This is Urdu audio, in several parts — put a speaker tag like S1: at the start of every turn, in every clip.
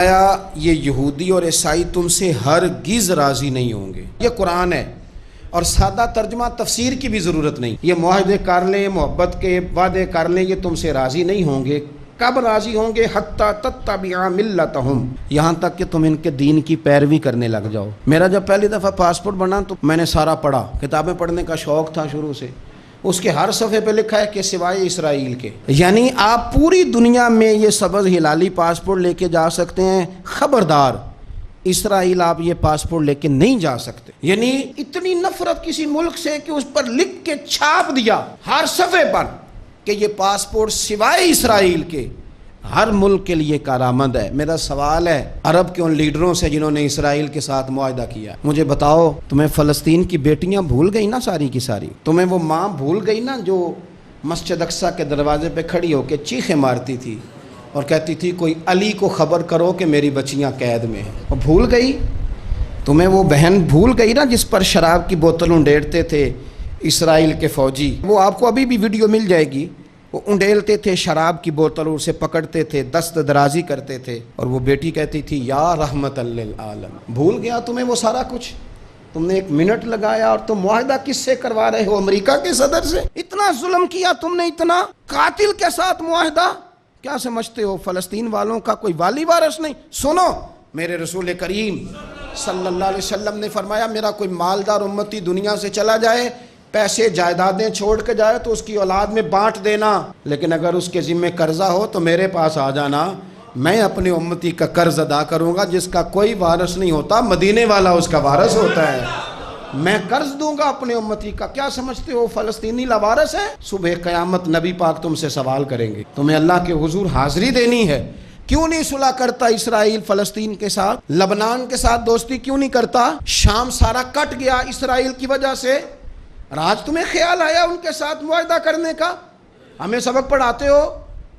S1: یہ یہودی اور عیسائی تم سے ہرگز راضی نہیں ہوں گے. یہ قرآن ہے اور سادہ ترجمہ تفسیر کی بھی ضرورت نہیں. یہ معاہدے کر لیں، محبت کے وعدے کر لیں، یہ تم سے راضی نہیں ہوں گے. کب راضی ہوں گے؟ حتی تتبع ملتہم، یہاں تک کہ تم ان کے دین کی پیروی کرنے لگ جاؤ. میرا جب پہلی دفعہ پاسپورٹ بنا تو میں نے سارا پڑھا. کتابیں پڑھنے کا شوق تھا شروع سے. اس کے ہر صفحے پہ لکھا ہے کہ سوائے اسرائیل کے. یعنی آپ پوری دنیا میں یہ سبز ہلالی پاسپورٹ لے کے جا سکتے ہیں، خبردار اسرائیل آپ یہ پاسپورٹ لے کے نہیں جا سکتے. یعنی اتنی نفرت کسی ملک سے کہ اس پر لکھ کے چھاپ دیا ہر صفحے پر کہ یہ پاسپورٹ سوائے اسرائیل کے ہر ملک کے لیے کارآمد ہے. میرا سوال ہے عرب کے ان لیڈروں سے جنہوں نے اسرائیل کے ساتھ معاہدہ کیا، مجھے بتاؤ تمہیں فلسطین کی بیٹیاں بھول گئی نا ساری کی ساری؟ تمہیں وہ ماں بھول گئی نا جو مسجد اقصیٰ کے دروازے پہ کھڑی ہو کے چیخیں مارتی تھی اور کہتی تھی کوئی علی کو خبر کرو کہ میری بچیاں قید میں ہیں؟ وہ بھول گئی؟ تمہیں وہ بہن بھول گئی نا جس پر شراب کی بوتل انڈیڑتے تھے اسرائیل کے فوجی؟ وہ آپ کو ابھی بھی ویڈیو مل جائے گی. وہ انڈیلتے تھے شراب کی بوتل اور اسے پکڑتے تھے، دست درازی کرتے تھے، اور وہ بیٹی کہتی تھی یا رحمت للعالم. بھول گیا تمہیں وہ سارا کچھ؟ تم نے 1 منٹ لگایا اور تم معاہدہ کس سے کروا رہے ہو؟ امریکہ کے صدر سے. اتنا ظلم کیا تم نے، اتنا قاتل کے ساتھ معاہدہ. کیا سمجھتے ہو فلسطین والوں کا کوئی والی وارث نہیں؟ سنو، میرے رسول کریم صلی اللہ علیہ وسلم نے فرمایا میرا کوئی مالدار امتی دنیا سے چلا جائے، پیسے جائیدادیں چھوڑ کے جائے تو اس کی اولاد میں بانٹ دینا، لیکن اگر اس کے ذمہ قرضہ ہو تو میرے پاس آ جانا، میں اپنے امتی کا قرض ادا کروں گا. جس کا کوئی وارث نہیں ہوتا مدینے والا اس کا وارث ہوتا ہے. میں قرض دوں گا اپنے امتی کا. کیا سمجھتے ہو فلسطینی لاوارث ہے؟ صبح قیامت نبی پاک تم سے سوال کریں گے. تمہیں اللہ کے حضور حاضری دینی ہے. کیوں نہیں صلح کرتا اسرائیل فلسطین کے ساتھ؟ لبنان کے ساتھ دوستی کیوں نہیں کرتا؟ شام سارا کٹ گیا اسرائیل کی وجہ سے. آج تمہیں خیال آیا ان کے ساتھ معاہدہ کرنے کا؟ ہمیں سبق پڑھاتے ہو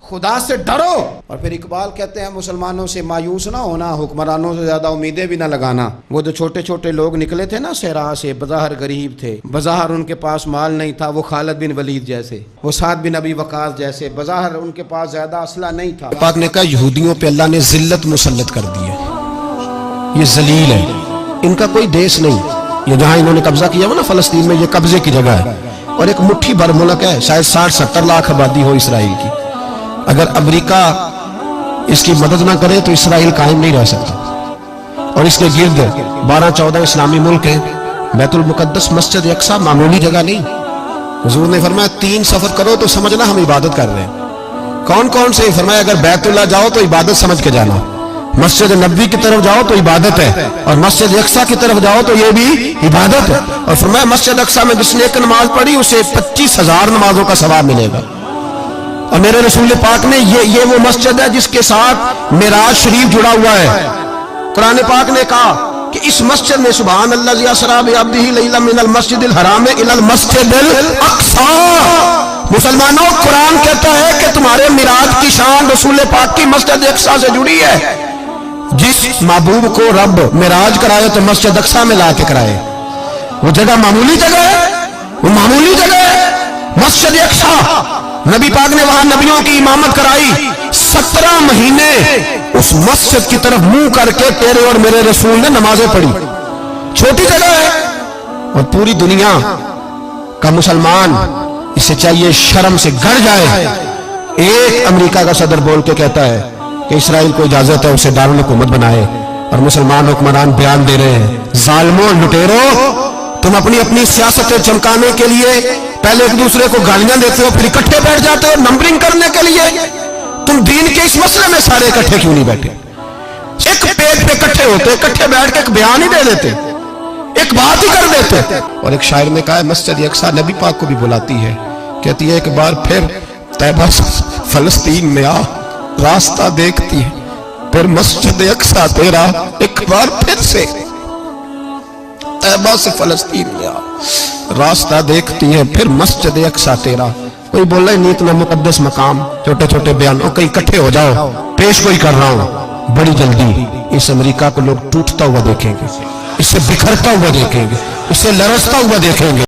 S1: خدا سے ڈرو. اور پھر اقبال کہتے ہیں مسلمانوں سے مایوس نہ ہونا، حکمرانوں سے زیادہ امیدیں بھی نہ لگانا. وہ جو چھوٹے چھوٹے لوگ نکلے تھے نا صحرا سے، بظاہر غریب تھے، بظاہر ان کے پاس مال نہیں تھا، وہ خالد بن ولید جیسے، وہ سعد بن ابی وقاص جیسے، بظاہر ان کے پاس زیادہ اسلحہ نہیں تھا.
S2: پاک نے کہا یہودیوں پہ اللہ نے ذلت مسلط کر دی ہے، یہ ذلیل ہے، ان کا کوئی دیش نہیں. یہ جہاں انہوں نے قبضہ کیا ہوا نا فلسطین میں، یہ قبضے کی جگہ ہے اور ایک مٹھی بھر ملک ہے، شاید 60-70 لاکھ آبادی ہو اسرائیل کی. اگر امریکہ اس کی مدد نہ کرے تو اسرائیل قائم نہیں رہ سکتا. اور اس کے گرد 12-14 اسلامی ملک ہیں. بیت المقدس مسجد اقصیٰ معمولی جگہ نہیں. حضور نے فرمایا 3 سفر کرو تو سمجھنا ہم عبادت کر رہے ہیں. کون کون سے؟ فرمایا اگر بیت اللہ جاؤ تو عبادت سمجھ کے جانا، مسجد نبوی کی طرف جاؤ تو عبادت ہے، اور مسجد اقصیٰ کی طرف جاؤ تو یہ بھی عبادت ہے. اور فرمایا مسجد اقصیٰ میں جس نے ایک نماز پڑھی اسے 25,000 نمازوں کا ثواب ملے گا. اور میرے رسول پاک نے یہ وہ مسجد ہے جس کے ساتھ معراج شریف جڑا ہوا ہے. قرآن پاک نے کہا کہ اس مسجد میں سبحان اللہ اسریٰ بعبدہ لیلا من المسجد الحرام الی المسجد الاقصیٰ. مسلمانوں، قرآن کہتا ہے کہ تمہارے معراج کی شان رسول پاک کی مسجد اقصیٰ سے جڑی ہے. جس محبوب کو رب معراج کرائے تو مسجد اقصیٰ میں لا کے کرائے. وہ جگہ معمولی جگہ ہے، وہ معمولی جگہ ہے مسجد اقصیٰ. نبی پاک نے وہاں نبیوں کی امامت کرائی. 17 مہینے اس مسجد کی طرف منہ کر کے تیرے اور میرے رسول نے نمازیں پڑھی. چھوٹی جگہ ہے اور پوری دنیا کا مسلمان اسے چاہیے شرم سے گڑ جائے. ایک امریکہ کا صدر بول کے کہتا ہے کہ اسرائیل کو اجازت ہے اسے دارالحکومت بنائے، اور مسلمان حکمران بیان دے رہے ہیں ظالموں، لٹیروں، تم اپنی سیاستیں چمکانے کے لیے پہلے ایک دوسرے کو گالیاں دیتے ہو، پھر اکٹھے بیٹھ جاتے ہو نمبرنگ کرنے کے لیے. تم دین کے اس مسئلے میں سارے اکٹھے کیوں نہیں بیٹھے؟ ایک پیج پہ اکٹھے ہوتے، اکٹھے بیٹھ کے ایک بیان ہی دے دیتے، ایک بات ہی کر دیتے. اور ایک شاعر نے کہا ہے مسجد اقصیٰ نبی پاک کو بھی بلاتی ہے، کہتی ہے ایک بار پھر طیبہ فلسطین میں آ، راستہ دیکھتی ہے پھر مسجد اقصیٰ تیرا. ایک بار پھر سے طیبہ سے فلسطین میں آ، راستہ دیکھتی ہے پھر مسجد اقصیٰ تیرا. کوئی بول رہا ہے نہیں اتنا مقدس مقام، چھوٹے چھوٹے بیان، کہیں اکٹھے ہو جاؤ، پیش کوئی کر رہا ہوں. بڑی جلدی اس امریکہ کو لوگ ٹوٹتا ہوا دیکھیں گے، اسے بکھرتا ہوا دیکھیں گے، اسے لرزتا ہوا دیکھیں گے.